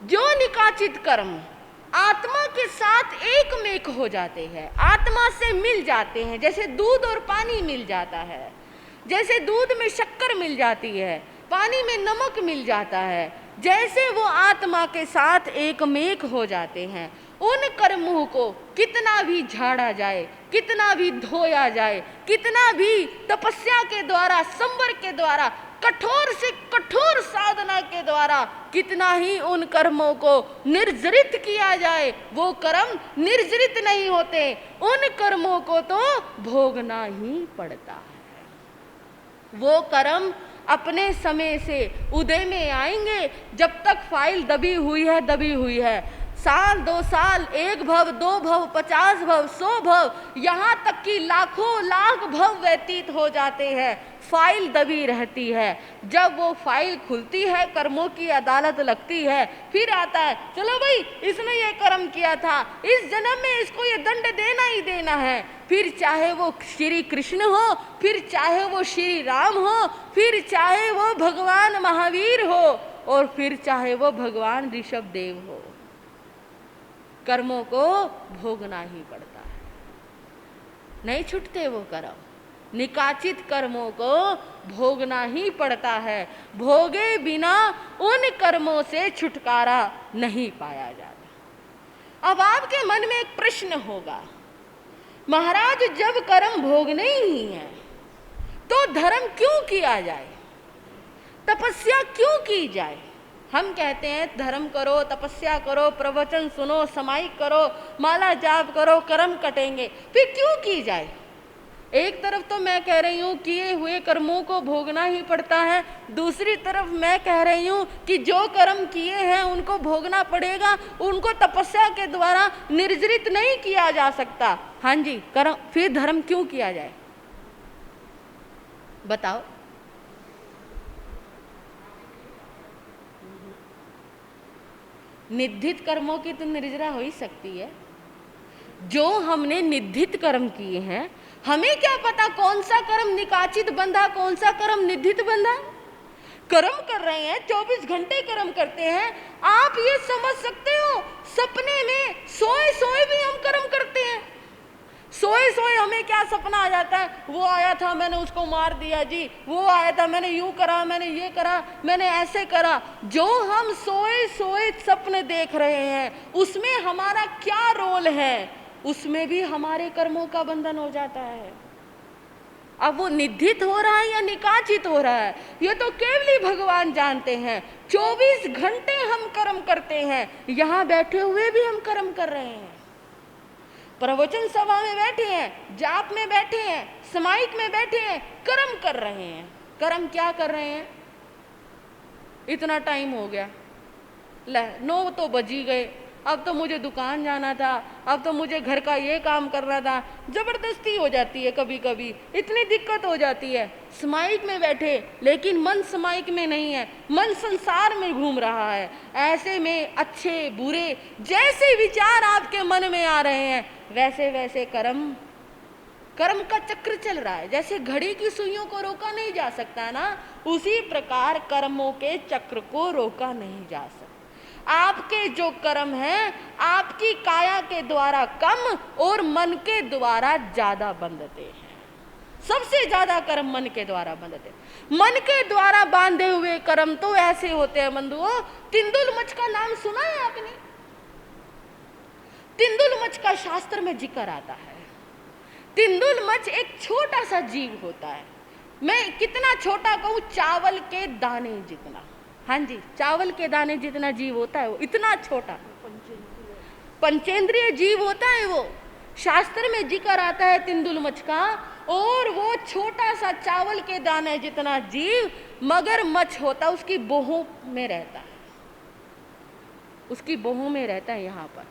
जो निकाचित कर्म आत्मा के साथ एक मेक हो जाते हैं, आत्मा से मिल जाते हैं, जैसे दूध और पानी मिल जाता है, जैसे दूध में शक्कर मिल जाती है, पानी में नमक मिल जाता है, जैसे वो आत्मा के साथ एक मेक हो जाते हैं, उन कर्मों को कितना भी झाड़ा जाए, कितना भी धोया जाए, कितना भी तपस्या के द्वारा, संवर के द्वारा, कठोर से कठोर साधना के द्वारा कितना ही उन कर्मों को निर्जरित किया जाए, वो कर्म निर्जरित नहीं होते। उन कर्मों को तो भोगना ही पड़ता है। वो कर्म अपने समय से उदय में आएंगे। जब तक फाइल दबी हुई है, दबी हुई है, साल 2 साल, 1 भव, 2 भव, 50 भव, 100 भव, यहाँ तक कि लाखों लाख भव व्यतीत हो जाते हैं, फाइल दबी रहती है। जब वो फाइल खुलती है, कर्मों की अदालत लगती है, फिर आता है, चलो भाई इसने ये कर्म किया था, इस जन्म में इसको ये दंड देना ही देना है। फिर चाहे वो श्री कृष्ण हो, फिर चाहे वो श्री राम हो, फिर चाहे वो भगवान महावीर हो, और फिर चाहे वो भगवान ऋषभ देव हो, कर्मों को भोगना ही पड़ता है, नहीं छूटते वो कर्म। निकाचित कर्मों को भोगना ही पड़ता है, भोगे बिना उन कर्मों से छुटकारा नहीं पाया जाता। अब आपके मन में एक प्रश्न होगा, महाराज जब कर्म भोगने ही है तो धर्म क्यों किया जाए, तपस्या क्यों की जाए? हम कहते हैं धर्म करो, तपस्या करो, प्रवचन सुनो, समाइक करो, माला जाप करो, कर्म कटेंगे, फिर क्यों की जाए? एक तरफ तो मैं कह रही हूँ किए हुए कर्मों को भोगना ही पड़ता है, दूसरी तरफ मैं कह रही हूँ कि जो कर्म किए हैं उनको भोगना पड़ेगा, उनको तपस्या के द्वारा निर्जरित नहीं किया जा सकता। हाँ जी, कर्म, फिर धर्म क्यों किया जाए बताओ? निधित कर्मों की तो निर्जरा हो ही सकती है। जो हमने निधित कर्म किए हैं, हमें क्या पता कौन सा कर्म निकाचित बंधा, कौन सा कर्म निधित बंधा? कर्म कर रहे हैं, 24 घंटे कर्म करते हैं। आप ये समझ सकते हो, सपने में सोए सोए भी हम कर्म करते हैं। सोए सोए हमें क्या सपना आ जाता है, वो आया था मैंने उसको मार दिया जी, वो आया था मैंने यूं करा, मैंने ये करा, मैंने ऐसे करा। जो हम सोए सोए सपने देख रहे हैं उसमें हमारा क्या रोल है, उसमें भी हमारे कर्मों का बंधन हो जाता है। अब वो निधित हो रहा है या निकाचित हो रहा है, ये तो केवल ही भगवान जानते हैं। 24 घंटे हम कर्म करते हैं, यहाँ बैठे हुए भी हम कर्म कर रहे हैं, प्रवचन सभा में बैठे हैं, जाप में बैठे हैं, समाइक में बैठे हैं, कर्म कर रहे हैं। कर्म क्या कर रहे हैं? इतना टाइम हो गया, ले 9 तो बज ही गए, अब तो मुझे दुकान जाना था, अब तो मुझे घर का ये काम करना था। जबरदस्ती हो जाती है, कभी कभी इतनी दिक्कत हो जाती है। समाइक में बैठे लेकिन मन समाइक में नहीं है, मन संसार में घूम रहा है। ऐसे में अच्छे बुरे जैसे विचार आपके मन में आ रहे हैं, वैसे वैसे कर्म का चक्र चल रहा है। जैसे घड़ी की सुइयों को रोका नहीं जा सकता ना, उसी प्रकार कर्मों के चक्र को रोका नहीं जा सकता। आपके जो कर्म हैं, आपकी काया के द्वारा कम और मन के द्वारा ज्यादा बंधते हैं। सबसे ज्यादा कर्म मन के द्वारा बंधते। मन के द्वारा बांधे हुए कर्म तो ऐसे होते हैं बंधुओं, तिंदुलमच का नाम सुना है आपने? तिंदुलमच का शास्त्र में जिक्र आता है। तिंदुलमच एक छोटा सा जीव होता है। मैं कितना छोटा कहूं, चावल के दाने जितना। हाँ जी, चावल के दाने जितना जीव होता है वो, इतना छोटा पंचेंद्रिय जीव होता है वो। शास्त्र में जिक्र आता है तिंदुलमच का, और वो छोटा सा चावल के दाने जितना जीव मगरमच्छ होता है, उसकी बोहों में रहता है, उसकी बोहों में रहता है यहाँ पर।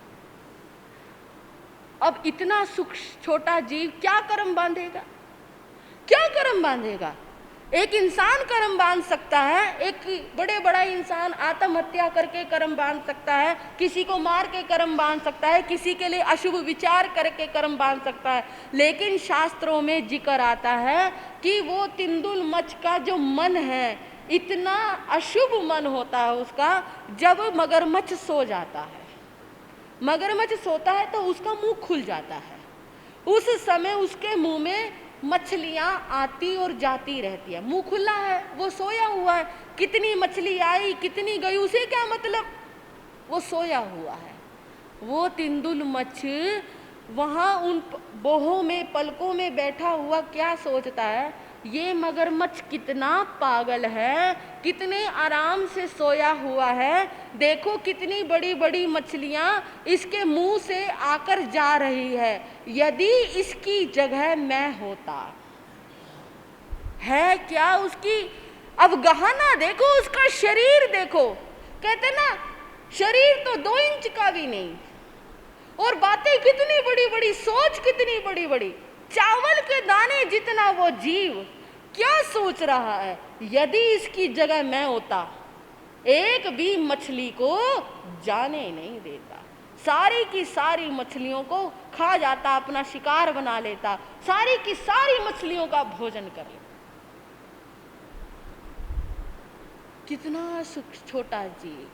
अब इतना सूक्ष्म छोटा जीव क्या कर्म बांधेगा, क्या कर्म बांधेगा? एक इंसान कर्म बांध सकता है, एक बड़ा इंसान आत्महत्या करके कर्म बांध सकता है, किसी को मार के कर्म बांध सकता है, किसी के लिए अशुभ विचार करके कर्म बांध सकता है। लेकिन शास्त्रों में जिक्र आता है कि वो तिंदुलमच का जो मन है, इतना अशुभ मन होता है उसका जब मगरमच्छ सो जाता है। मगरमच्छ सोता है तो उसका मुंह खुल जाता है, उस समय उसके मुंह में मछलियां आती और जाती रहती है। मुंह खुला है, वो सोया हुआ है, कितनी मछली आई कितनी गई उसे क्या मतलब, वो सोया हुआ है। वो तिंदुल मच्छ वहां उन बोहों में पलकों में बैठा हुआ क्या सोचता है, ये मगरमच्छ कितना पागल है, कितने आराम से सोया हुआ है, देखो कितनी बड़ी बड़ी मछलियां इसके मुंह से आकर जा रही है, यदि इसकी जगह मैं होता। है क्या उसकी अवगाहना, देखो उसका शरीर देखो, कहते ना शरीर तो 2 इंच का भी नहीं, और बातें कितनी बड़ी बड़ी, सोच कितनी बड़ी बड़ी, चावल के दाने जितना वो जीव, क्या सोच रहा है, यदि इसकी जगह मैं होता एक भी मछली को जाने नहीं देता, सारी की सारी मछलियों को खा जाता, अपना शिकार बना लेता, सारी की सारी मछलियों का भोजन कर लेता। कितना छोटा जीव,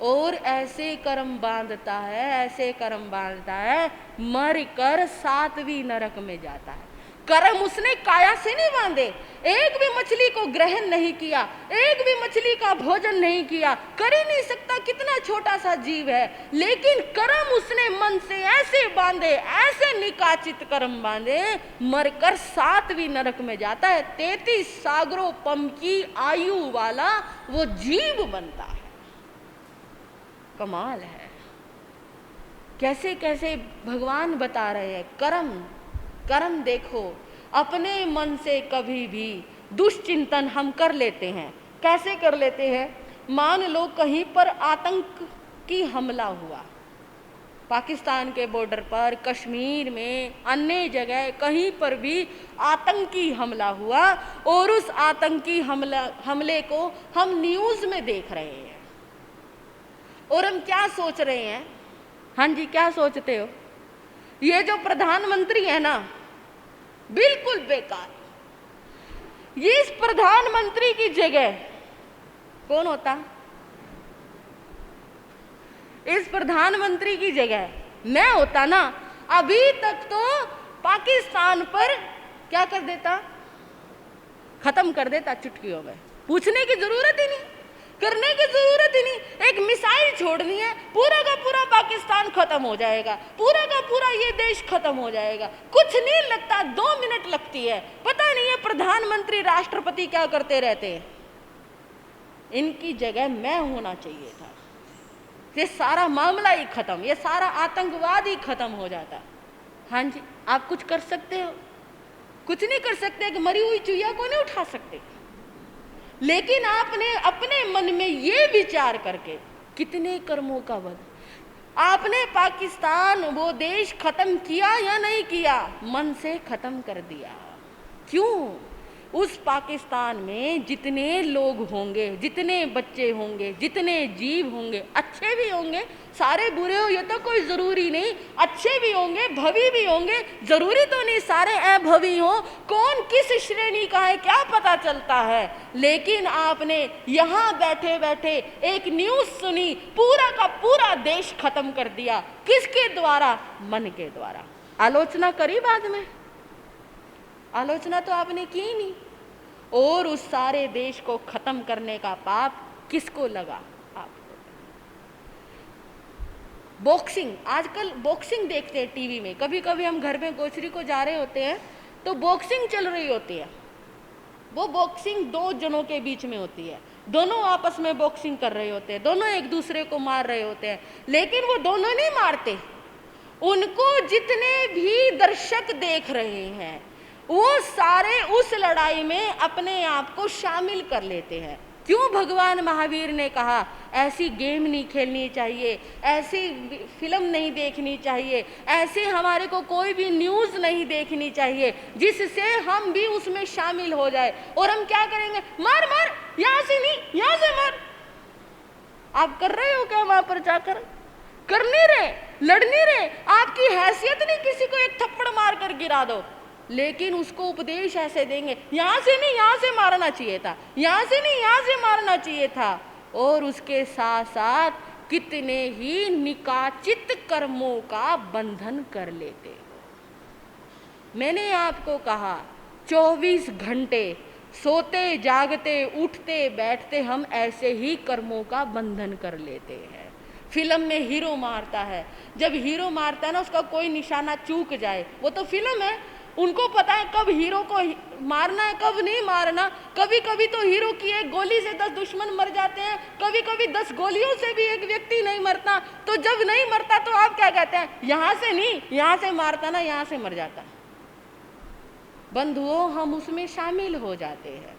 और ऐसे कर्म बांधता है, ऐसे कर्म बांधता है, मर कर 7वीं नरक में जाता है। कर्म उसने काया से नहीं बांधे, एक भी मछली को ग्रहण नहीं किया, एक भी मछली का भोजन नहीं किया, कर ही नहीं सकता, कितना छोटा सा जीव है, लेकिन कर्म उसने मन से ऐसे बांधे, ऐसे निकाचित कर्म बांधे, मरकर 7वीं नरक में जाता है। 33 सागरों पम की आयु वाला वो जीव बनता है। कमाल है, कैसे कैसे भगवान बता रहे हैं। कर्म कर्म देखो, अपने मन से कभी भी दुष्चिंतन हम कर लेते हैं। कैसे कर लेते हैं, मान लो कहीं पर आतंक की हमला हुआ, पाकिस्तान के बॉर्डर पर, कश्मीर में, अन्य जगह कहीं पर भी आतंकी हमला हुआ, और उस आतंकी हमले को हम न्यूज़ में देख रहे हैं, और हम क्या सोच रहे हैं, हाँ जी क्या सोचते हो, ये जो प्रधानमंत्री है ना बिल्कुल बेकार, ये इस प्रधानमंत्री की जगह कौन होता, इस प्रधानमंत्री की जगह मैं होता ना, अभी तक तो पाकिस्तान पर क्या कर देता, खत्म कर देता चुटकियों में, पूछने की जरूरत ही नहीं, करने की जरूरत ही नहीं, एक मिसाइल छोड़नी है, पूरा का पूरा पाकिस्तान खत्म हो जाएगा, पूरा का पूरा ये देश खत्म हो जाएगा, कुछ नहीं लगता, 2 मिनट लगती है। पता नहीं है प्रधानमंत्री राष्ट्रपति क्या करते रहते हैं, इनकी जगह मैं होना चाहिए था, ये सारा मामला ही खत्म, ये सारा आतंकवाद ही खत्म हो जाता। हाँ जी, आप कुछ कर सकते हो, कुछ नहीं कर सकते, कि मरी हुई चुहिया को नहीं उठा सकते, लेकिन आपने अपने मन में ये विचार करके कितने कर्मों का वध, आपने पाकिस्तान वो देश खत्म किया या नहीं किया, मन से खत्म कर दिया। क्यों, उस पाकिस्तान में जितने लोग होंगे, जितने बच्चे होंगे, जितने जीव होंगे, अच्छे भी होंगे, सारे बुरे हो ये तो कोई जरूरी नहीं, अच्छे भी होंगे, भवी भी होंगे, जरूरी तो नहीं सारे अभवी हो, कौन किस श्रेणी का है क्या पता चलता है। लेकिन आपने यहाँ बैठे बैठे एक न्यूज सुनी, पूरा का पूरा देश खत्म कर दिया, किसके द्वारा, मन के द्वारा। आलोचना करी बाद में, आलोचना तो आपने की नहीं, और उस सारे देश को खत्म करने का पाप किसको लगा, आपको। बॉक्सिंग, आजकल बॉक्सिंग देखते हैं टीवी में, कभी कभी हम घर में ग्रोसरी को जा रहे होते हैं तो बॉक्सिंग चल रही होती है, वो बॉक्सिंग 2 जनों के बीच में होती है, दोनों आपस में बॉक्सिंग कर रहे होते हैं, दोनों एक दूसरे को मार रहे होते हैं, लेकिन वो दोनों नहीं मारते, उनको जितने भी दर्शक देख रहे हैं वो सारे उस लड़ाई में अपने आप को शामिल कर लेते हैं। क्यों भगवान महावीर ने कहा ऐसी गेम नहीं खेलनी चाहिए, ऐसी फिल्म नहीं देखनी चाहिए, ऐसे हमारे को कोई भी न्यूज़ नहीं देखनी चाहिए जिससे हम भी उसमें शामिल हो जाए। और हम क्या करेंगे, मार मार, यहाँ से नहीं, यहाँ से मार। आप कर रहे हो क्या वहां पर जाकर? कर नहीं रहे, लड़ नहीं रहे, आपकी हैसियत नहीं किसी को एक थप्पड़ मार कर गिरा दो, लेकिन उसको उपदेश ऐसे देंगे, यहाँ से नहीं यहाँ से मारना चाहिए था, यहाँ से नहीं यहाँ से मारना चाहिए था। और उसके साथ साथ कितने ही निकाचित कर्मों का बंधन कर लेते हो। मैंने आपको कहा 24 घंटे सोते जागते उठते बैठते हम ऐसे ही कर्मों का बंधन कर लेते हैं। फिल्म में हीरो मारता है, जब हीरो मारता है ना उसका कोई निशाना चूक जाए, वो तो फिल्म है, उनको पता है कब हीरो को मारना है कब नहीं मारना। कभी कभी तो हीरो की एक गोली से 10 दुश्मन मर जाते हैं, कभी कभी 10 गोलियों से भी एक व्यक्ति नहीं मरता। तो जब नहीं मरता तो आप क्या कहते हैं, यहाँ से नहीं यहाँ से मारता ना, यहाँ से मर जाता। बंधुओं, हम उसमें शामिल हो जाते हैं।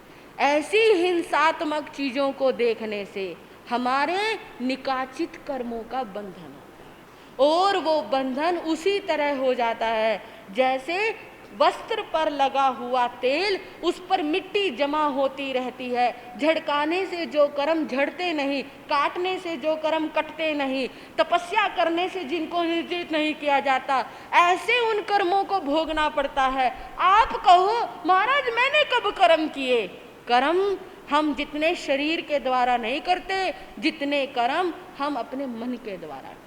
ऐसी हिंसात्मक चीजों को देखने से हमारे निकाचित कर्मों का बंधन होता है, और वो बंधन उसी तरह हो जाता है जैसे वस्त्र पर लगा हुआ तेल, उस पर मिट्टी जमा होती रहती है। झड़काने से जो कर्म झड़ते नहीं, काटने से जो कर्म कटते नहीं, तपस्या करने से जिनको निर्जित नहीं किया जाता, ऐसे उन कर्मों को भोगना पड़ता है। आप कहो महाराज मैंने कब कर्म किए? कर्म हम जितने शरीर के द्वारा नहीं करते, जितने कर्म हम अपने मन के द्वारा करते।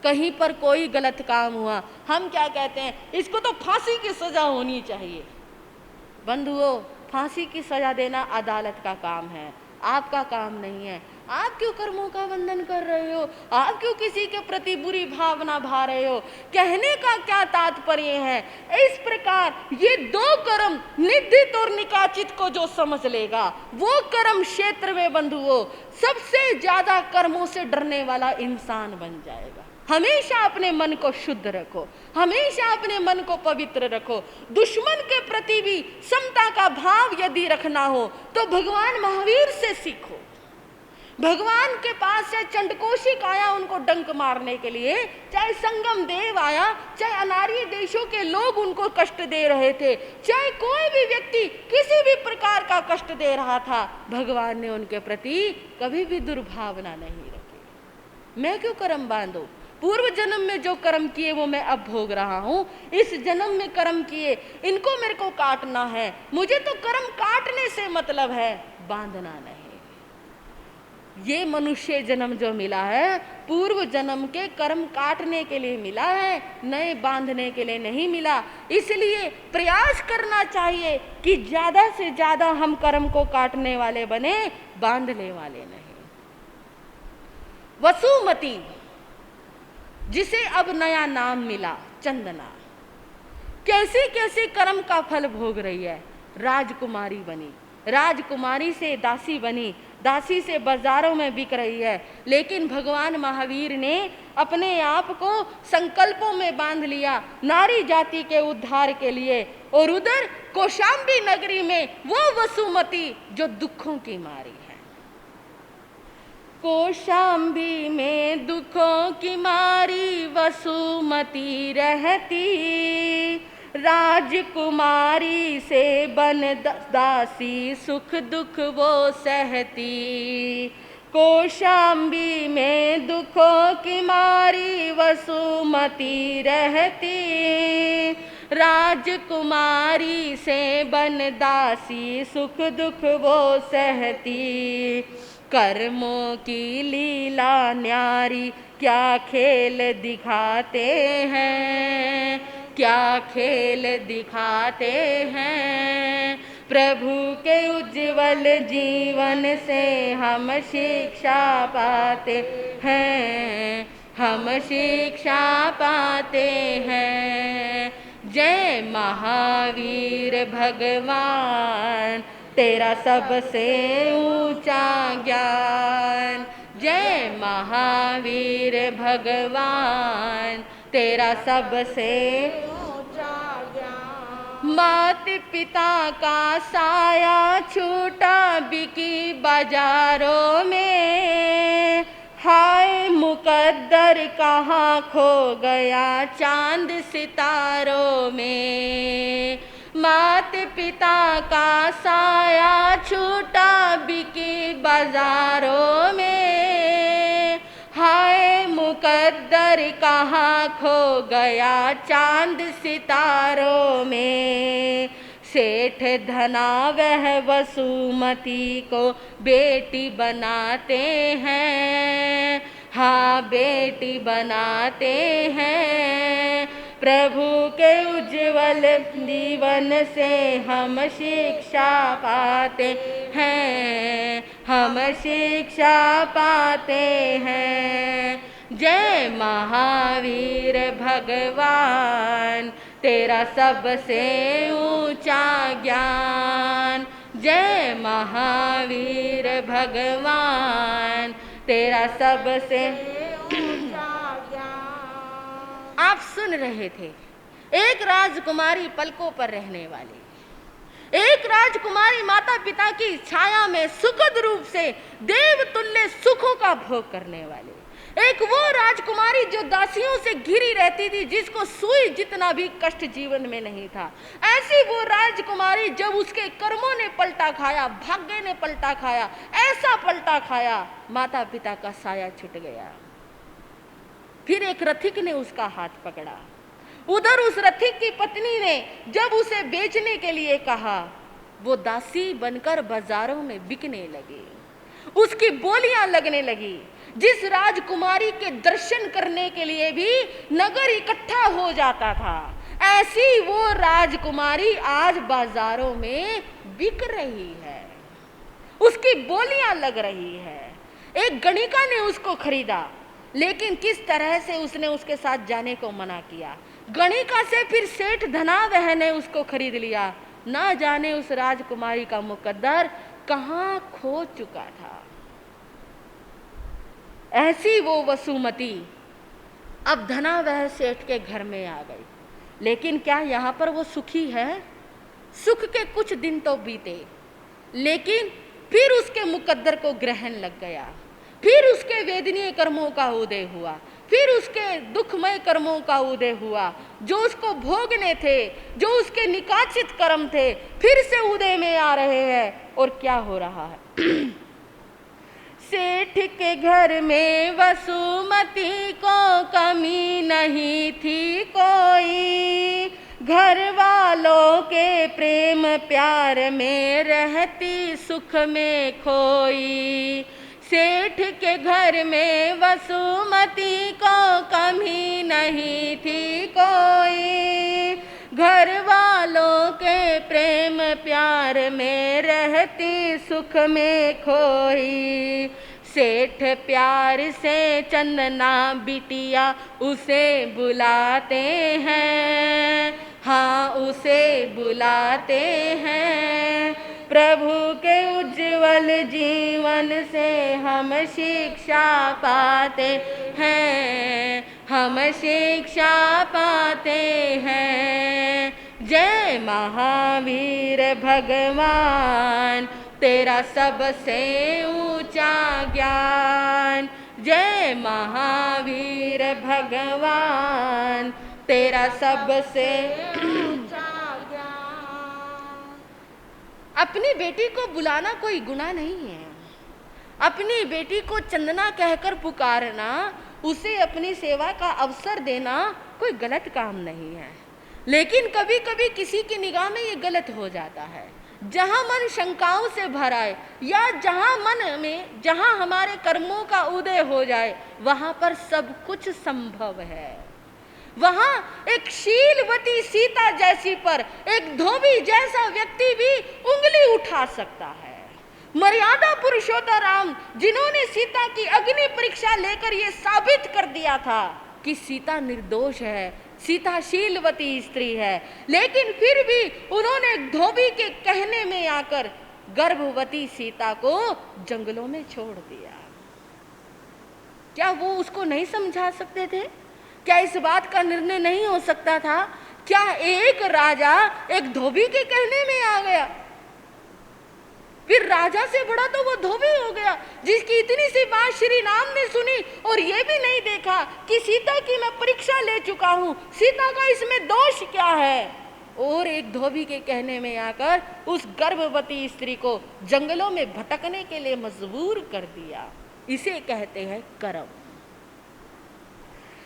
कहीं पर कोई गलत काम हुआ, हम क्या कहते हैं, इसको तो फांसी की सजा होनी चाहिए। बंधुओं, फांसी की सजा देना अदालत का काम है, आपका काम नहीं है। आप क्यों कर्मों का बंधन कर रहे हो? आप क्यों किसी के प्रति बुरी भावना भा रहे हो? कहने का क्या तात्पर्य है? इस प्रकार ये 2 कर्म, निंदित और निकाचित, को जो समझ लेगा वो कर्म क्षेत्र में बंधुओं सबसे ज्यादा कर्मों से डरने वाला इंसान बन जाएगा। हमेशा अपने मन को शुद्ध रखो, हमेशा अपने मन को पवित्र रखो। दुश्मन के प्रति भी समता का भाव यदि रखना हो तो भगवान महावीर से सीखो। भगवान के पास से चंडकोशिक आया उनको डंक मारने के लिए, चाहे संगम देव आया, चाहे अनार्य देशों के लोग उनको कष्ट दे रहे थे, चाहे कोई भी व्यक्ति किसी भी प्रकार का कष्ट दे रहा था, भगवान ने उनके प्रति कभी भी दुर्भावना नहीं रखी। मैं क्यों कर्म बांधूं? पूर्व जन्म में जो कर्म किए वो मैं अब भोग रहा हूँ, इस जन्म में कर्म किए इनको मेरे को काटना है। मुझे तो कर्म काटने से मतलब है, बांधना नहीं। ये मनुष्य जन्म जो मिला है पूर्व जन्म के कर्म काटने के लिए मिला है, नए बांधने के लिए नहीं मिला। इसलिए प्रयास करना चाहिए कि ज्यादा से ज्यादा हम कर्म को काटने वाले बने, बांधने वाले नहीं। वसुमती, जिसे अब नया नाम मिला चंदना, कैसे कैसे कर्म का फल भोग रही है। राजकुमारी बनी, राजकुमारी से दासी बनी, दासी से बाजारों में बिक रही है। लेकिन भगवान महावीर ने अपने आप को संकल्पों में बांध लिया नारी जाति के उद्धार के लिए। और उधर कौशाम्बी नगरी में वो वसुमती जो दुखों की मारी है। कौशाम्बी में दुखों की मारी वसुमती रहती, राजकुमारी से बन दासी सुख दुख वो सहती। कौशाम्बी में दुखों की मारी वसुमती रहती, राजकुमारी से बन दासी सुख दुख वो सहती। कर्मों की लीला न्यारी क्या खेल दिखाते हैं, क्या खेल दिखाते हैं। प्रभु के उज्जवल जीवन से हम शिक्षा पाते हैं, हम शिक्षा पाते हैं। जय महावीर भगवान, तेरा सबसे ऊंचा ज्ञान। जय महावीर भगवान, तेरा सबसे ऊंचा ज्ञान। मात पिता का साया छूटा बिकी बाजारों में, हाय मुकद्दर कहाँ खो गया चांद सितारों में। मात पिता का साया छूटा बिकी बाजारों में, हाय मुकद्दर नगर कहाँ खो गया चांद सितारों में। सेठ धना वह वसुमती को बेटी बनाते हैं, हाँ बेटी बनाते हैं। प्रभु के उज्जवल जीवन से हम शिक्षा पाते हैं, हम शिक्षा पाते हैं। जय महावीर भगवान तेरा सबसे ऊंचा ज्ञान। जय महावीर भगवान तेरा सबसे ऊंचा ज्ञान। आप सुन रहे थे एक राजकुमारी पलकों पर रहने वाली, एक राजकुमारी माता पिता की छाया में सुखद रूप से देवतुल्य सुखों का भोग करने वाली, एक वो राजकुमारी जो दासियों से घिरी रहती थी, जिसको सुई जितना भी कष्ट जीवन में नहीं था। ऐसी वो राजकुमारी जब उसके कर्मों ने पलटा खाया, भाग्य ने पलटा खाया, ऐसा पलटा खाया माता पिता का साया छूट गया। फिर एक रथिक ने उसका हाथ पकड़ा। उधर उस रथिक की पत्नी ने जब उसे बेचने के लिए कहा, वो दासी बनकर बाजारों में बिकने लगी, उसकी बोलियां लगने लगी। जिस राजकुमारी के दर्शन करने के लिए भी नगर इकट्ठा हो जाता था, ऐसी वो राजकुमारी आज बाजारों में बिक रही है, उसकी बोलियां लग रही है। एक गणिका ने उसको खरीदा, लेकिन किस तरह से उसने उसके साथ जाने को मना किया। गणिका से फिर सेठ धनावह ने उसको खरीद लिया। ना जाने उस राजकुमारी का मुकद्दर कहाँ खो चुका था। ऐसी वो वसुमती अब धनावह सेठ के घर में आ गई। लेकिन क्या यहाँ पर वो सुखी है? सुख के कुछ दिन तो बीते, लेकिन फिर उसके मुकद्दर को ग्रहण लग गया। फिर उसके वेदनीय कर्मों का उदय हुआ, फिर उसके दुखमय कर्मों का उदय हुआ। जो उसको भोगने थे, जो उसके निकाचित कर्म थे, फिर से उदय में आ रहे हैं। और क्या हो रहा है? सेठ के घर में वसुमती को कमी नहीं थी कोई, घर वालों के प्रेम प्यार में रहती सुख में खोई। सेठ के घर में वसुमती को कमी नहीं थी कोई, घर वालों के प्रेम प्यार में रहती सुख में खोई। सेठ प्यार से चंदना बिटिया उसे बुलाते हैं, हाँ उसे बुलाते हैं। प्रभु के उज्जवल जीवन से हम शिक्षा पाते हैं, हम शिक्षा पाते हैं। जय महावीर भगवान तेरा सबसे ऊंचा ज्ञान। जय महावीर भगवान तेरा सबसे ऊंचा ज्ञान। अपनी बेटी को बुलाना कोई गुनाह नहीं है। अपनी बेटी को चंदना कहकर पुकारना, उसे अपनी सेवा का अवसर देना कोई गलत काम नहीं है। लेकिन कभी कभी किसी की निगाह में ये गलत हो जाता है। जहाँ मन शंकाओं से भरा है, या जहाँ मन में जहाँ हमारे कर्मों का उदय हो जाए, वहाँ पर सब कुछ संभव है। वहाँ एक शीलवती सीता जैसी पर एक धोबी जैसा व्यक्ति भी उंगली उठा सकता है। मर्यादा पुरुषोत्तम राम, जिन्होंने सीता की अग्नि परीक्षा लेकर ये साबित कर दिया था कि सीता निर्दोष है, सीता शीलवती स्त्री है, लेकिन फिर भी उन्होंने एक धोबी के कहने में आकर गर्भवती सीता को जंगलों में छोड़ दिया। क्या वो उसको नहीं समझा सकते थे? क्या इस बात का निर्णय नहीं हो सकता था? क्या एक राजा एक धोबी के कहने में आ गया? फिर राजा से बड़ा तो वो धोबी हो गया, जिसकी इतनी सी बात श्री राम ने सुनी और ये भी नहीं देखा कि सीता की मैं परीक्षा ले चुका हूं, सीता का इसमें दोष क्या है। और एक धोबी के कहने में आकर उस गर्भवती स्त्री को जंगलों में भटकने के लिए मजबूर कर दिया। इसे कहते हैं कर्म।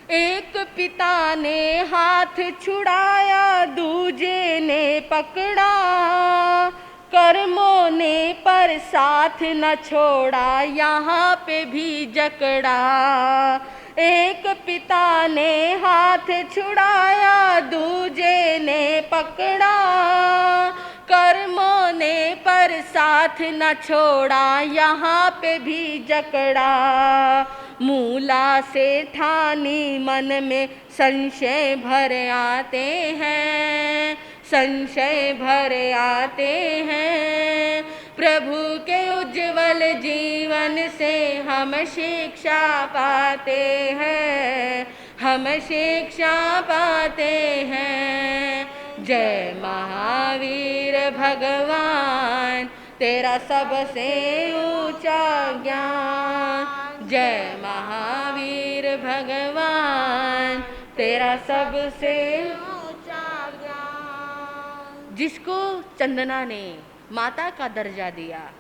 एक पिता ने हाथ छुड़ाया, दूजे ने पकड़ा, कर्मों ने पर साथ न छोड़ा, यहाँ पे भी जकड़ा। एक पिता ने हाथ छुड़ाया, दूजे ने पकड़ा, कर्मों ने पर साथ न छोड़ा, यहाँ पे भी जकड़ा। मूला से ठानी मन में संशय भर आते हैं, संशय भर आते हैं। प्रभु के उज्जवल जीवन से हम शिक्षा पाते हैं, हम शिक्षा पाते हैं। जय महावीर भगवान, तेरा सबसे ऊंचा ज्ञान। जय महावीर भगवान, तेरा सबसे ऊंचा ज्ञान। जिसको चंदना ने माता का दर्जा दिया,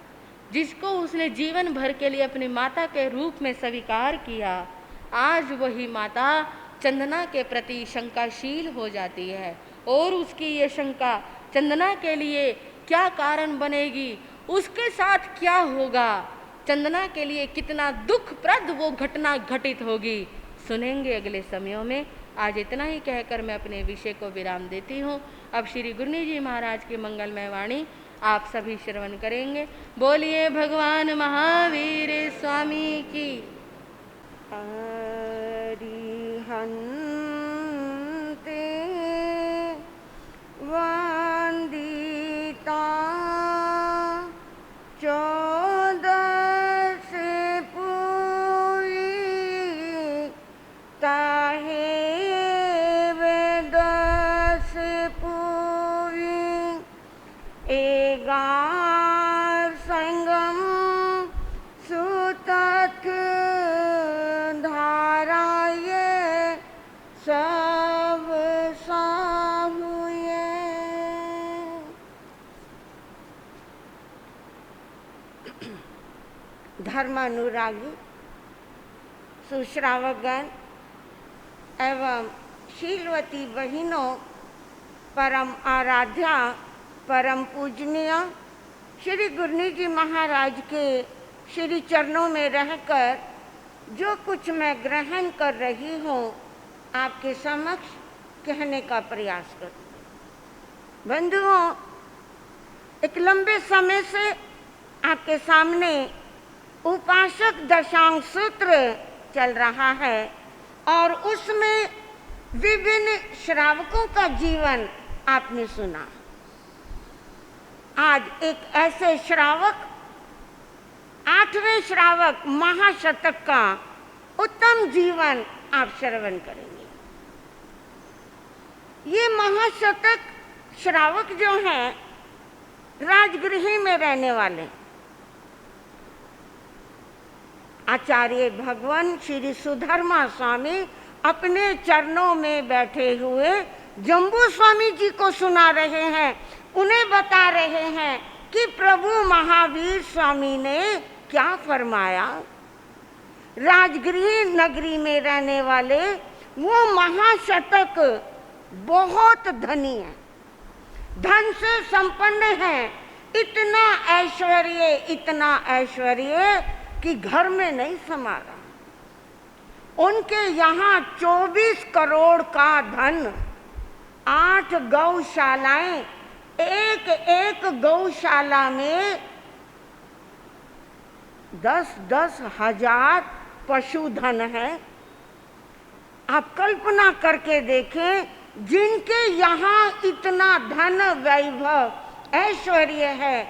जिसको उसने जीवन भर के लिए अपनी माता के रूप में स्वीकार किया, आज वही माता चंदना के प्रति शंकाशील हो जाती है और उसकी ये शंका चंदना के लिए क्या कारण बनेगी, उसके साथ क्या होगा, चंदना के लिए कितना दुखप्रद वो घटना घटित होगी, सुनेंगे अगले समयों में। आज इतना ही कहकर मैं अपने विषय को विराम देती हूँ। अब श्री गुरु जी महाराज की मंगलमय वाणी आप सभी श्रवण करेंगे। बोलिए भगवान महावीर स्वामी की। अरिहन्ते वंदिता चौदस पूरी, ताहे वेदस पूरी, एगार संगम सुतक धाराये, सब साहुये। धर्मानुरागी सुश्रावकगण एवं शीलवती बहिनों, परम आराध्या परम पूजनीय श्री गुरु जी महाराज के श्री चरणों में रहकर जो कुछ मैं ग्रहण कर रही हूँ, आपके समक्ष कहने का प्रयास करूँ। बंधुओं, एक लंबे समय से आपके सामने उपासक दशांग सूत्र चल रहा है और उसमें विभिन्न श्रावकों का जीवन आपने सुना। आज एक ऐसे श्रावक, 8वें श्रावक महाशतक का उत्तम जीवन आप श्रवण करेंगे। ये महाशतक श्रावक जो हैं, राजगृह में रहने वाले आचार्य भगवान श्री सुधर्मा स्वामी अपने चरणों में बैठे हुए जम्बू स्वामी जी को सुना रहे हैं। उन्हें बता रहे हैं कि प्रभु महावीर स्वामी ने क्या फरमाया। राजगृह नगरी में रहने वाले वो महाशतक बहुत धनी है, धन से संपन्न है। इतना ऐश्वर्य कि घर में नहीं समा रहा। उनके यहाँ 24 करोड़ का धन, 8 गौशालाएं, एक गौशाला में 10-10 हजार पशुधन है। आप कल्पना करके देखें, जिनके यहाँ इतना धन वैभव ऐश्वर्य है,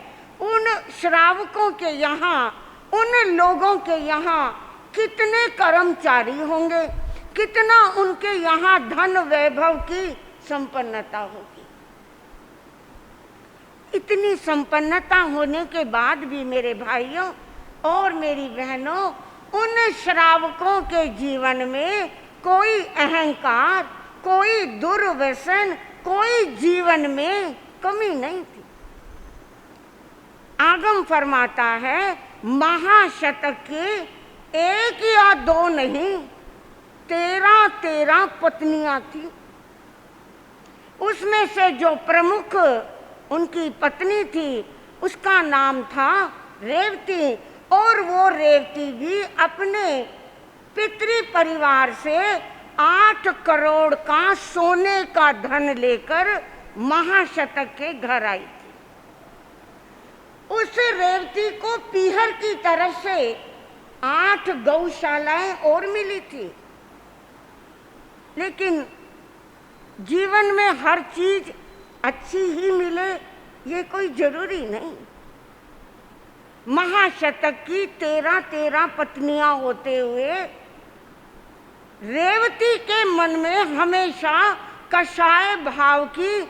उन श्रावकों के यहाँ, उन लोगों के यहाँ कितने कर्मचारी होंगे, कितना उनके यहाँ धन वैभव की संपन्नता होगी। इतनी संपन्नता होने के बाद भी मेरे भाइयों और मेरी बहनों, उन श्रावकों के जीवन में कोई अहंकार, कोई दुर्व्यसन, कोई जीवन में कमी नहीं थी। आगम फरमाता है, महाशतक के 1 या 2 नहीं, 13 पत्नियां थी। उसमें से जो प्रमुख उनकी पत्नी थी उसका नाम था रेवती, और वो रेवती भी अपने पितृ परिवार से 8 करोड़ का सोने का धन लेकर महाशतक के घर आई थी। उस रेवती को पीहर की तरफ से 8 गौशालाएं और मिली थी। लेकिन जीवन में हर चीज अच्छी ही मिले ये कोई जरूरी नहीं। महाशतक की 13 पत्नियां होते हुए रेवती के मन में हमेशा कषाय भाव की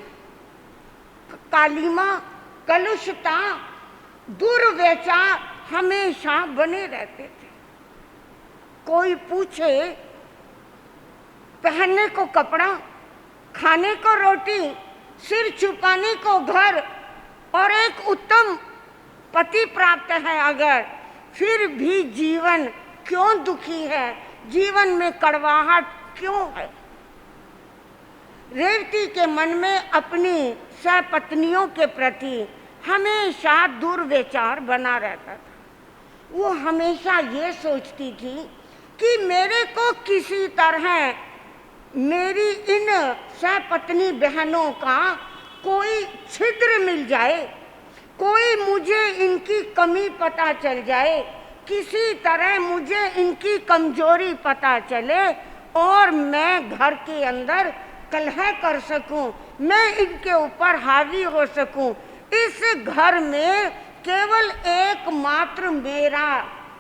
कालिमा, कलुषता, दुर्व्यचार हमेशा बने रहते थे। कोई पूछे पहनने को कपड़ा, खाने को रोटी, सिर छुपाने को घर और एक उत्तम पति प्राप्त है अगर, फिर भी जीवन क्यों दुखी है, जीवन में कड़वाहट क्यों है। रेवती के मन में अपनी सहपत्नियों के प्रति हमेशा दुर्विचार बना रहता था। वो हमेशा ये सोचती थी कि मेरे को किसी तरह मेरी इन सहपत्नी बहनों का कोई छिद्र मिल जाए, कोई मुझे इनकी कमी पता चल जाए, किसी तरह मुझे इनकी कमजोरी पता चले और मैं घर के अंदर कलह कर सकूं, मैं इनके ऊपर हावी हो सकूं। इस घर में केवल एकमात्र मेरा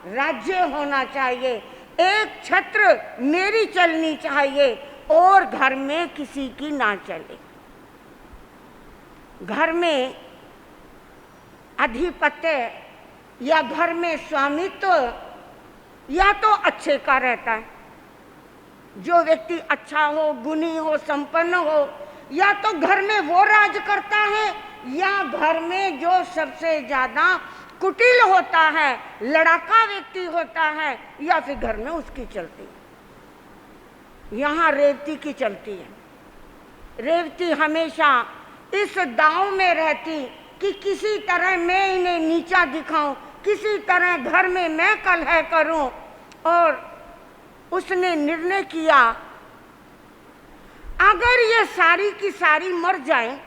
राज्य होना चाहिए, एक छत्र मेरी चलनी चाहिए और घर में किसी की ना चले। घर में अधिपत्य या घर में स्वामित्व या तो अच्छे का रहता है, जो व्यक्ति अच्छा हो, गुणी हो, संपन्न हो, या तो घर में वो राज करता है, या घर में जो सबसे ज्यादा कुटिल होता है, लड़ाका व्यक्ति होता है, या फिर घर में उसकी चलती है। यहाँ रेवती की चलती है। रेवती हमेशा इस दांव में रहती कि किसी तरह मैं इन्हें नीचा दिखाऊं, किसी तरह घर में मैं कलह करूं, और उसने निर्णय किया अगर ये सारी की सारी मर जाएं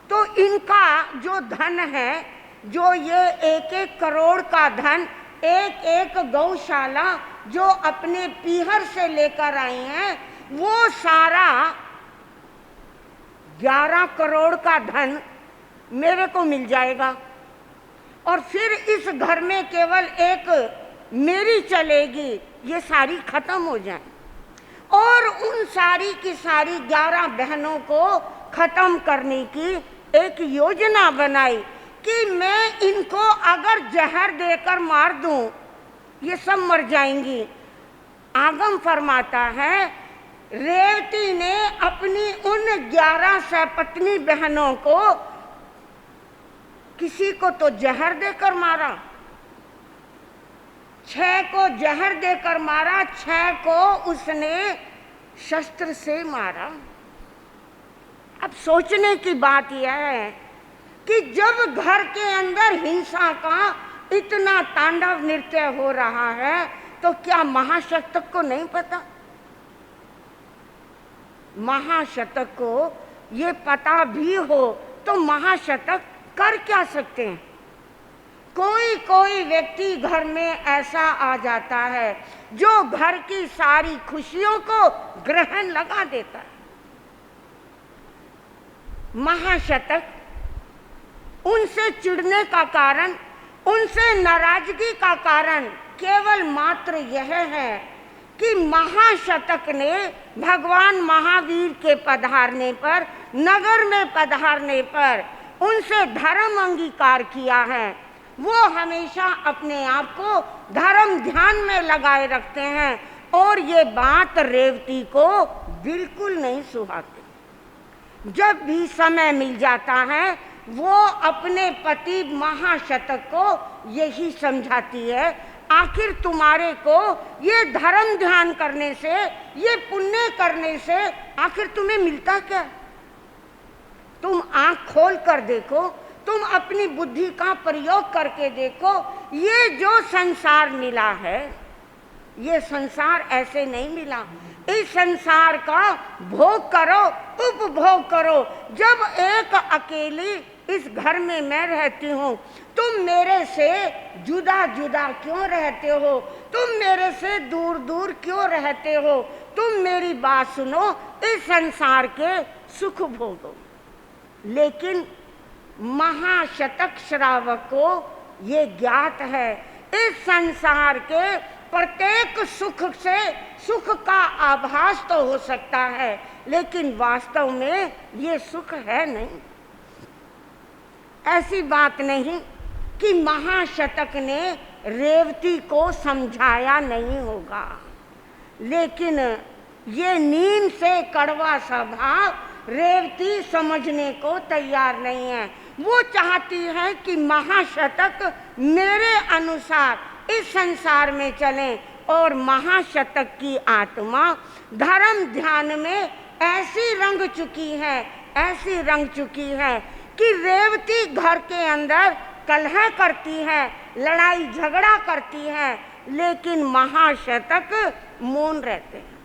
तो इनका जो धन है, जो ये 1-1 करोड़ का धन, 1-1 गौशाला जो अपने पीहर से लेकर आई हैं, वो सारा 11 करोड़ का धन मेरे को मिल जाएगा, और फिर इस घर में केवल एक मेरी चलेगी, ये सारी खत्म हो जाए। और उन सारी की सारी 11 बहनों को खत्म करने की एक योजना बनाई कि मैं इनको अगर जहर देकर मार दूं, ये सब मर जाएंगी। आगम फरमाता है रेवती ने अपनी उन 11 सहपत्नी बहनों को किसी को तो जहर देकर मारा, 6 को जहर देकर मारा, 6 को उसने शस्त्र से मारा। अब सोचने की बात यह है कि जब घर के अंदर हिंसा का इतना तांडव नृत्य हो रहा है तो क्या महाशतक को नहीं पता? महाशतक को ये पता भी हो तो महाशतक कर क्या सकते हैं? कोई कोई व्यक्ति घर में ऐसा आ जाता है जो घर की सारी खुशियों को ग्रहण लगा देता है। महाशतक उनसे चिढ़ने का कारण, उनसे नाराजगी का कारण केवल मात्र यह है कि महाशतक ने भगवान महावीर के पधारने पर, नगर में पधारने पर उनसे धर्म अंगीकार किया है। वो हमेशा अपने आप को धर्म ध्यान में लगाए रखते हैं और ये बात रेवती को बिल्कुल नहीं सुहाती। जब भी समय मिल जाता है वो अपने पति महाशतक को यही समझाती है, आखिर तुम्हारे को ये धर्म ध्यान करने से, ये पुण्य करने से आखिर तुम्हें मिलता क्या? तुम आंख खोल कर देखो, तुम अपनी बुद्धि का प्रयोग करके देखो। ये जो संसार मिला है, ये संसार ऐसे नहीं मिला। इस संसार का भोग करो, उपभोग करो। जब एक अकेली इस घर में मैं रहती हूँ, तुम मेरे से जुदा जुदा क्यों रहते हो? तुम मेरे से दूर दूर क्यों रहते हो? तुम मेरी बात सुनो, इस संसार के सुख भोगो। लेकिन महाशतक श्रावक को ये ज्ञात है, इस संसार के प्रत्येक सुख से सुख का आभास तो हो सकता है, लेकिन वास्तव में ये सुख है नहीं। ऐसी बात नहीं कि महाशतक ने रेवती को समझाया नहीं होगा, लेकिन ये नीम से कड़वा स्वभाव रेवती समझने को तैयार नहीं है। वो चाहती है कि महाशतक मेरे अनुसार इस संसार में चले, और महाशतक की आत्मा धर्म ध्यान में ऐसी रंग चुकी है, ऐसी रंग चुकी है कि रेवती घर के अंदर कलह करती है, लड़ाई झगड़ा करती है, लेकिन महाशतक मौन रहते हैं।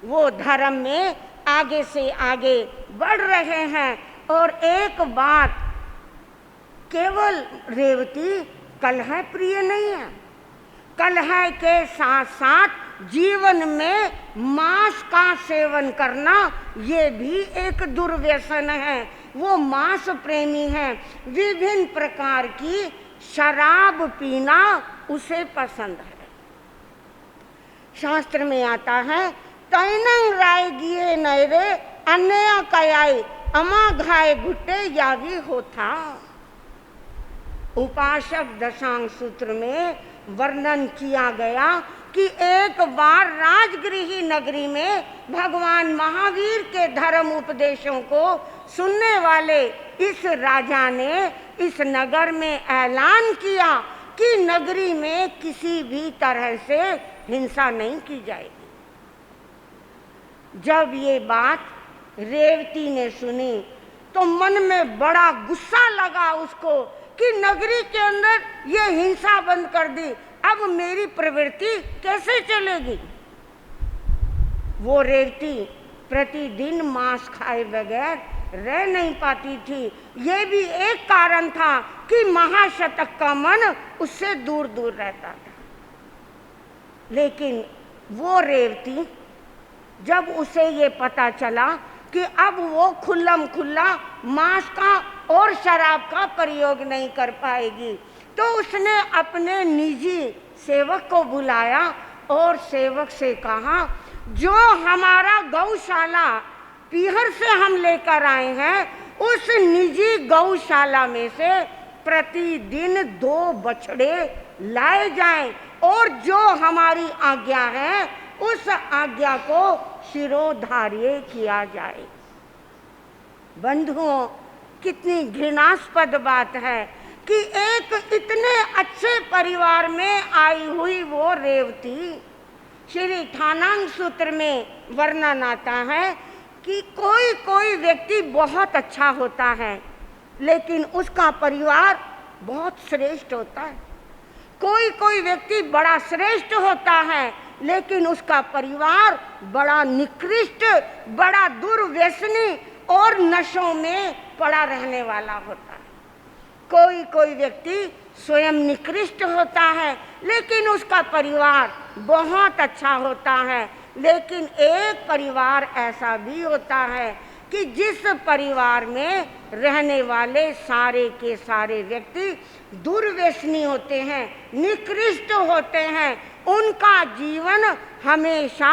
वो धर्म में आगे से आगे बढ़ रहे हैं। और एक बात, केवल रेवती कलह प्रिय नहीं है, कलह के साथ साथ जीवन में मांस का सेवन करना ये भी एक दुर्व्यसन है। वो मांस प्रेमी है, विभिन्न प्रकार की शराब पीना उसे पसंद है। शास्त्र में आता है, तैनंग राय गिए नैरे अन्य कयाई अमा घाय घुट्टे यागी होता। उपासक दशांग सूत्र में वर्णन किया गया कि एक बार राजगृही नगरी में भगवान महावीर के धर्म उपदेशों को सुनने वाले इस राजा ने इस नगर में ऐलान किया कि नगरी में किसी भी तरह से हिंसा नहीं की जाएगी। जब ये बात रेवती ने सुनी तो मन में बड़ा गुस्सा लगा उसको कि नगरी के अंदर ये हिंसा बंद कर दी, अब मेरी प्रवृत्ति कैसे चलेगी। वो रेवती प्रतिदिन मांस खाए बगैर रह नहीं पाती थी। ये भी एक कारण था कि महाशतक का मन उससे दूर दूर रहता था। लेकिन वो रेवती, जब उसे ये पता चला कि अब वो खुल्लम खुल्ला मांस का और शराब का प्रयोग नहीं कर पाएगी, तो उसने अपने निजी सेवक को बुलाया और सेवक से कहा, जो हमारा गौशाला पीहर से हम लेकर आए हैं, उस निजी गौशाला में से प्रतिदिन 2 बछड़े लाए जाएं और जो हमारी आज्ञा है उस आज्ञा को शिरोधार्य किया जाए। बंधुओं, कितनी घृणास्पद बात है कि एक इतने अच्छे परिवार में आई हुई वो रेवती, श्री ठाणांग सूत्र में वर्णन आता है कि कोई कोई व्यक्ति बहुत अच्छा होता है लेकिन उसका परिवार बहुत श्रेष्ठ होता है। कोई कोई व्यक्ति बड़ा श्रेष्ठ होता है लेकिन उसका परिवार बड़ा निकृष्ट, बड़ा दुर्व्यसनी और नशों में पड़ा रहने वाला होता है। कोई कोई व्यक्ति स्वयं निकृष्ट होता है लेकिन उसका परिवार बहुत अच्छा होता है। लेकिन एक परिवार ऐसा भी होता है कि जिस परिवार में रहने वाले सारे के सारे व्यक्ति दुर्व्यसनी होते हैं, निकृष्ट होते हैं, उनका जीवन हमेशा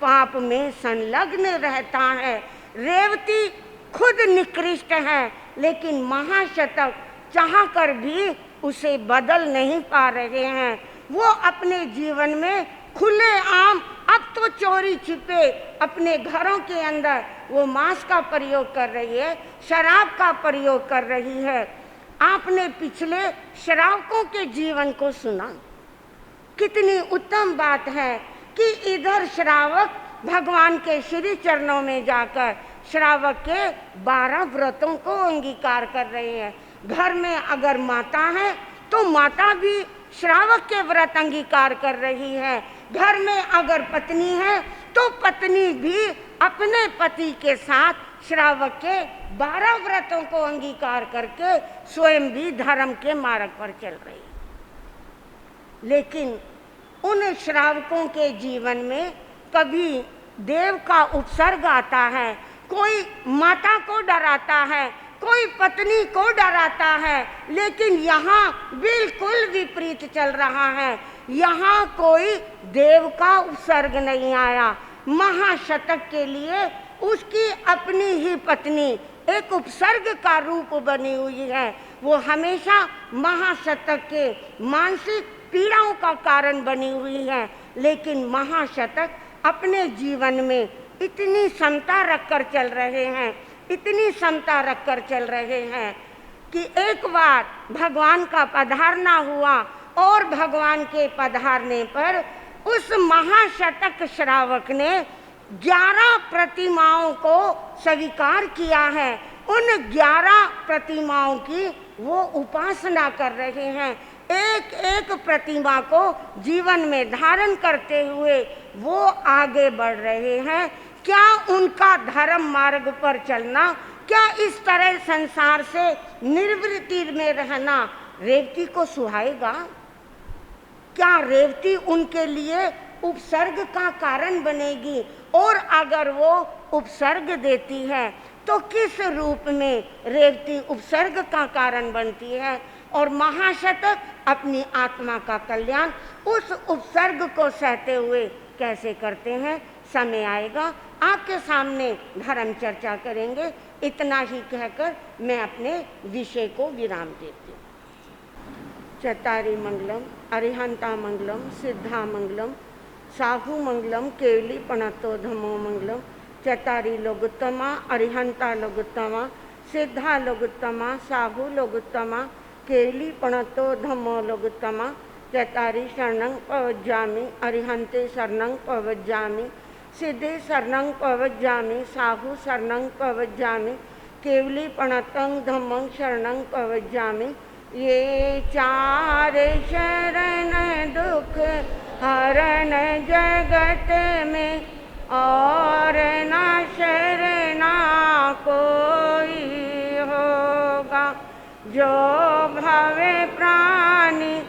पाप में संलग्न रहता है। रेवती खुद निकृष्ट है लेकिन महाशतक चाहकर भी उसे बदल नहीं पा रहे हैं। वो अपने जीवन में खुले आम अब तो चोरी छिपे अपने घरों के अंदर वो मांस का प्रयोग कर रही है, शराब का प्रयोग कर रही है। आपने पिछले श्रावकों के जीवन को सुना। कितनी उत्तम बात है कि इधर श्रावक भगवान के श्री चरणों में जाकर श्रावक के 12 व्रतों को अंगीकार कर रहे हैं। घर में अगर माता है तो माता भी श्रावक के व्रत अंगीकार कर रही है। घर में अगर पत्नी है तो पत्नी भी अपने पति के साथ श्रावक के 12 व्रतों को अंगीकार करके स्वयं भी धर्म के मार्ग पर चल रही है। लेकिन उन श्रावकों के जीवन में कभी देव का उपसर्ग आता है, कोई माता को डराता है, कोई पत्नी को डराता है, लेकिन यहाँ बिल्कुल विपरीत चल रहा है। यहाँ कोई देव का उपसर्ग नहीं आया। महाशतक के लिए उसकी अपनी ही पत्नी एक उपसर्ग का रूप बनी हुई है। वो हमेशा महाशतक के मानसिक पीड़ाओं का कारण बनी हुई है। लेकिन महाशतक अपने जीवन में इतनी समता रखकर चल रहे हैं, इतनी समता रखकर चल रहे हैं कि एक बार भगवान का पधारना हुआ और भगवान के पधारने पर उस महाशतक श्रावक ने 11 प्रतिमाओं को स्वीकार किया है। उन 11 प्रतिमाओं की वो उपासना कर रहे हैं। एक एक प्रतिमा को जीवन में धारण करते हुए वो आगे बढ़ रहे हैं। क्या उनका धर्म मार्ग पर चलना, क्या इस तरह संसार से निर्वृत्ति में रहना रेवती को सुहाएगा? क्या रेवती उनके लिए उपसर्ग का कारण बनेगी? और अगर वो उपसर्ग देती है तो किस रूप में रेवती उपसर्ग का कारण बनती है? और महाशतक अपनी आत्मा का कल्याण उस उपसर्ग को सहते हुए कैसे करते हैं? समय आएगा आपके सामने धर्म चर्चा करेंगे। इतना ही कहकर मैं अपने विषय को विराम देती हूँ। चतारी मंगलम, अरिहंता मंगलम, सिद्धा मंगलम, साहू मंगलम, केवली पणतो धमो मंगलम। चतारी लोगोत्तमा, अरिहंता लोगोत्तमा, सिद्धा लोगोत्तमा, साहू लोगोत्तमा, केवली पणतो धमो लोगोत्तमा। चतारी शरणं पवज्जामि, अरिहंते शरणं पवज्जामि, सिद्धे शरणं पवज्जामि, साहू शरणं पवज्जामि, केवली पणतं धम्मं शरणं पवज्जामि। ये 4 शरण दुख हरण जगत में, और ना शरणा कोई होगा। जो भवे प्राणी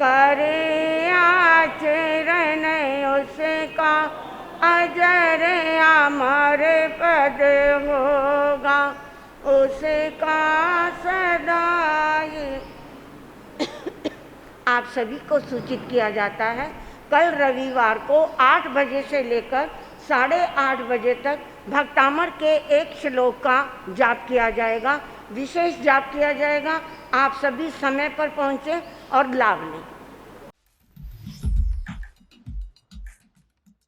करे आचरण, उसका अजर अमर पद होगा, उसका सदाई। आप सभी को सूचित किया जाता है कल रविवार को 8 बजे से लेकर 8:30 बजे तक भक्तामर के एक श्लोक का जाप किया जाएगा, विशेष जाप किया जाएगा। आप सभी समय पर पहुँचे और लाभ लें।